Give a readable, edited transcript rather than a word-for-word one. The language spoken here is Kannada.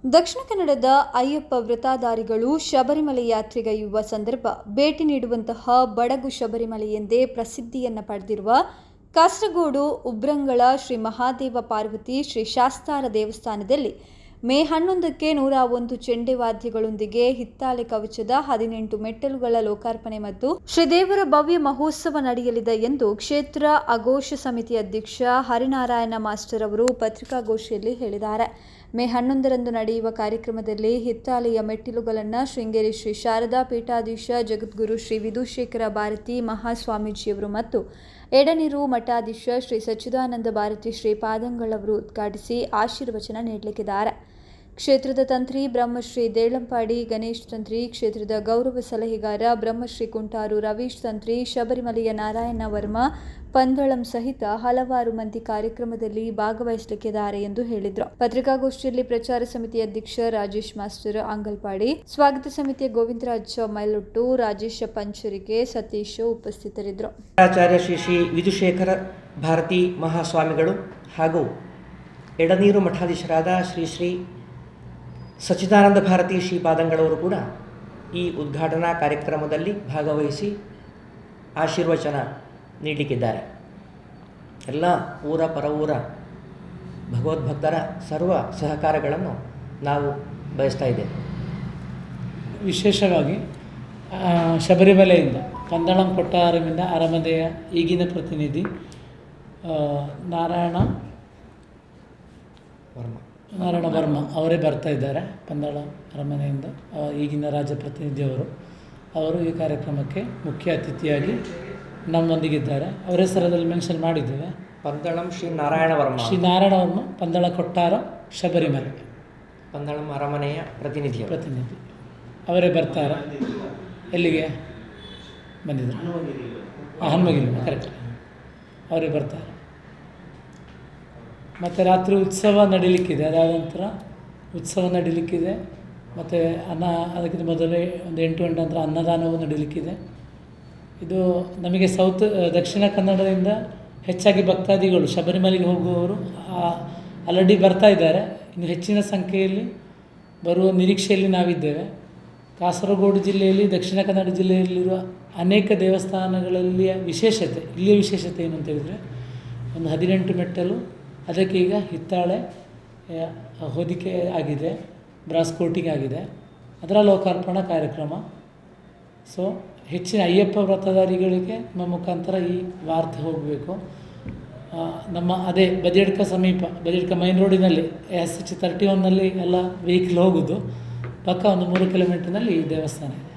ದಕ್ಷಿಣ ಕನ್ನಡದ ಅಯ್ಯಪ್ಪ ವ್ರತಧಾರಿಗಳು ಶಬರಿಮಲೆ ಯಾತ್ರೆಗೈಯುವ ಸಂದರ್ಭ ಭೇಟಿ ನೀಡುವಂತಹ ಬಡಗು ಶಬರಿಮಲೆ ಎಂದೇ ಪ್ರಸಿದ್ಧಿಯನ್ನು ಪಡೆದಿರುವ ಕಾಸರಗೋಡು ಉಬ್ರಂಗಳ ಶ್ರೀ ಮಹಾದೇವ ಪಾರ್ವತಿ ಶ್ರೀ ಶಾಸ್ತಾರ ದೇವಸ್ಥಾನದಲ್ಲಿ ಮೇ 11ಕ್ಕೆ 101 ಚೆಂಡೆ ವಾದ್ಯಗಳೊಂದಿಗೆ ಹಿತ್ತಾಳೆ ಕವಚದ 18 ಮೆಟ್ಟಲುಗಳ ಲೋಕಾರ್ಪಣೆ ಮತ್ತು ಶ್ರೀದೇವರ ಭವ್ಯ ಮಹೋತ್ಸವ ನಡೆಯಲಿದೆ ಎಂದು ಕ್ಷೇತ್ರ ಅಘೋಷ ಸಮಿತಿ ಅಧ್ಯಕ್ಷ ಹರಿನಾರಾಯಣ ಮಾಸ್ಟರ್ ಅವರು ಪತ್ರಿಕಾಗೋಷ್ಠಿಯಲ್ಲಿ ಹೇಳಿದ್ದಾರೆ. ಮೇ 11ರಂದು ನಡೆಯುವ ಕಾರ್ಯಕ್ರಮದಲ್ಲಿ ಹಿತ್ತಾಳೆಯ ಮೆಟ್ಟಿಲುಗಳನ್ನು ಶೃಂಗೇರಿ ಶ್ರೀ ಶಾರದಾ ಪೀಠಾಧೀಶ ಜಗದ್ಗುರು ಶ್ರೀ ವಿಧುಶೇಖರ ಭಾರತಿ ಮಹಾಸ್ವಾಮೀಜಿಯವರು ಮತ್ತು ಎಡನೀರು ಮಠಾಧೀಶ ಶ್ರೀ ಸಚ್ಚಿದಾನಂದ ಭಾರತಿ ಶ್ರೀಪಾದಂಗಳವರು ಉದ್ಘಾಟಿಸಿ ಆಶೀರ್ವಚನ ನೀಡಲಿದ್ದಾರೆ. ಕ್ಷೇತ್ರದ ತಂತ್ರಿ ಬ್ರಹ್ಮಶ್ರೀ ದೇಳಂಪಾಡಿ ಗಣೇಶ್ ತಂತ್ರಿ, ಕ್ಷೇತ್ರದ ಗೌರವ ಸಲಹೆಗಾರ ಬ್ರಹ್ಮಶ್ರೀ ಕುಂಟಾರು ರವೀಶ್ ತಂತ್ರಿ, ಶಬರಿಮಲೆಯ ನಾರಾಯಣ ವರ್ಮ ಪಂದಳಂ ಸಹಿತ ಹಲವಾರು ಮಂದಿ ಕಾರ್ಯಕ್ರಮದಲ್ಲಿ ಭಾಗವಹಿಸಲಿದ್ದಾರೆ ಎಂದು ಹೇಳಿದರು. ಪತ್ರಿಕಾಗೋಷ್ಠಿಯಲ್ಲಿ ಪ್ರಚಾರ ಸಮಿತಿ ಅಧ್ಯಕ್ಷ ರಾಜೇಶ್ ಮಾಸ್ಟರ್ ಅಂಗಲ್ಪಾಡಿ, ಸ್ವಾಗತ ಸಮಿತಿಯ ಗೋವಿಂದರಾಜ ಮೈಲೊಟ್ಟು, ರಾಜೇಶ ಪಂಚರಿಕೆ, ಸತೀಶ್ ಉಪಸ್ಥಿತರಿದ್ದರು. ಆಚಾರ್ಯ ಶ್ರೀ ವಿಧುಶೇಖರ ಭಾರತಿ ಮಹಾಸ್ವಾಮಿಗಳು ಹಾಗೂ ಎಡನೀರು ಮಠಾಧೀಶರಾದ ಶ್ರೀ ಸಚ್ಚಿದಾನಂದ ಭಾರತಿ ಶ್ರೀಪಾದಂಗಳವರು ಕೂಡ ಈ ಉದ್ಘಾಟನಾ ಕಾರ್ಯಕ್ರಮದಲ್ಲಿ ಭಾಗವಹಿಸಿ ಆಶೀರ್ವಚನ ನೀಡಲಿಕ್ಕಿದ್ದಾರೆ. ಎಲ್ಲ ಊರ ಪರವೂರ ಭಗವದ್ಭಕ್ತರ ಸರ್ವ ಸಹಕಾರಗಳನ್ನು ನಾವು ಬಯಸ್ತಾ ಇದ್ದೇವೆ. ವಿಶೇಷವಾಗಿ ಶಬರಿಮಲೆಯಿಂದ ಪಂದಳಂ ಕೊಟ್ಟಾರಮಿಂದ ಅರಮನೆಯ ಈಗಿನ ಪ್ರತಿನಿಧಿ ನಾರಾಯಣ ವರ್ಮ ಅವರೇ ಬರ್ತಾ ಇದ್ದಾರೆ. ಪಂದಳ ಅರಮನೆಯಿಂದ ಈಗಿನ ರಾಜಪ್ರತಿನಿಧಿಯವರು ಅವರು ಈ ಕಾರ್ಯಕ್ರಮಕ್ಕೆ ಮುಖ್ಯ ಅತಿಥಿಯಾಗಿ ನಮ್ಮೊಂದಿಗಿದ್ದಾರೆ. ಅವರ ಹೆಸರಲ್ಲಿ ಮೆನ್ಷನ್ ಮಾಡಿದ್ದೇವೆ. ಪಂದಳಂ ಶ್ರೀ ನಾರಾಯಣ ವರ್ಮ, ಪಂದಳ ಕೊಟ್ಟಾರ ಶಬರಿಮಲೆ, ಪಂದಳಂ ಅರಮನೆಯ ಪ್ರತಿನಿಧಿ ಅವರೇ ಬರ್ತಾರೆ. ಎಲ್ಲಿಗೆ ಬಂದಿದ್ದಾರೆ? ಹನುಮಗಿರಿ, ಕರೆಕ್ಟ್, ಅವರೇ ಬರ್ತಾರೆ. ಮತ್ತು ರಾತ್ರಿ ಉತ್ಸವ ನಡೀಲಿಕ್ಕಿದೆ. ಅದಾದ ನಂತರ ಉತ್ಸವ ನಡೀಲಿಕ್ಕಿದೆ. ಮತ್ತು ಅದಕ್ಕಿಂತ ಮೊದಲೇ ಒಂದು 8 ಗಂಟೆ ನಂತರ ಅನ್ನದಾನವು ನಡೀಲಿಕ್ಕಿದೆ. ಇದು ನಮಗೆ ದಕ್ಷಿಣ ಕನ್ನಡದಿಂದ ಹೆಚ್ಚಾಗಿ ಭಕ್ತಾದಿಗಳು ಶಬರಿಮಲೆಗೆ ಹೋಗುವವರು ಆಲ್ರೆಡಿ ಬರ್ತಾ ಇದ್ದಾರೆ. ಇನ್ನು ಹೆಚ್ಚಿನ ಸಂಖ್ಯೆಯಲ್ಲಿ ಬರುವ ನಿರೀಕ್ಷೆಯಲ್ಲಿ ನಾವಿದ್ದೇವೆ. ಕಾಸರಗೋಡು ಜಿಲ್ಲೆಯಲ್ಲಿ, ದಕ್ಷಿಣ ಕನ್ನಡ ಜಿಲ್ಲೆಯಲ್ಲಿರುವ ಅನೇಕ ದೇವಸ್ಥಾನಗಳಲ್ಲಿಯ ಇಲ್ಲಿಯ ವಿಶೇಷತೆ ಏನು ಅಂತ ಹೇಳಿದರೆ, ಒಂದು 18 ಮೆಟ್ಟಲು, ಅದಕ್ಕೆ ಈಗ ಹಿತ್ತಾಳೆ ಹೊದಿಕೆ ಆಗಿದೆ, ಬ್ರಾಸ್ ಕೋಟಿಂಗ್ ಆಗಿದೆ, ಅದರ ಲೋಕಾರ್ಪಣಾ ಕಾರ್ಯಕ್ರಮ. ಸೊ ಹೆಚ್ಚಿನ ಅಯ್ಯಪ್ಪ ವ್ರತಧಾರಿಗಳಿಗೆ ನಮ್ಮ ಮುಖಾಂತರ ಈ ವಾರ್ತೆ ಹೋಗಬೇಕು. ನಮ್ಮ ಅದೇ ಬದಿಯಡ್ಕ ಮೈನ್ ರೋಡಿನಲ್ಲಿ SH 31ನಲ್ಲಿ ಎಲ್ಲ ವೆಹಿಕಲ್ ಹೋಗೋದು, ಪಕ್ಕ ಒಂದು 3 ಕಿಲೋಮೀಟ್ರ್ನಲ್ಲಿ ಈ ದೇವಸ್ಥಾನ ಇದೆ.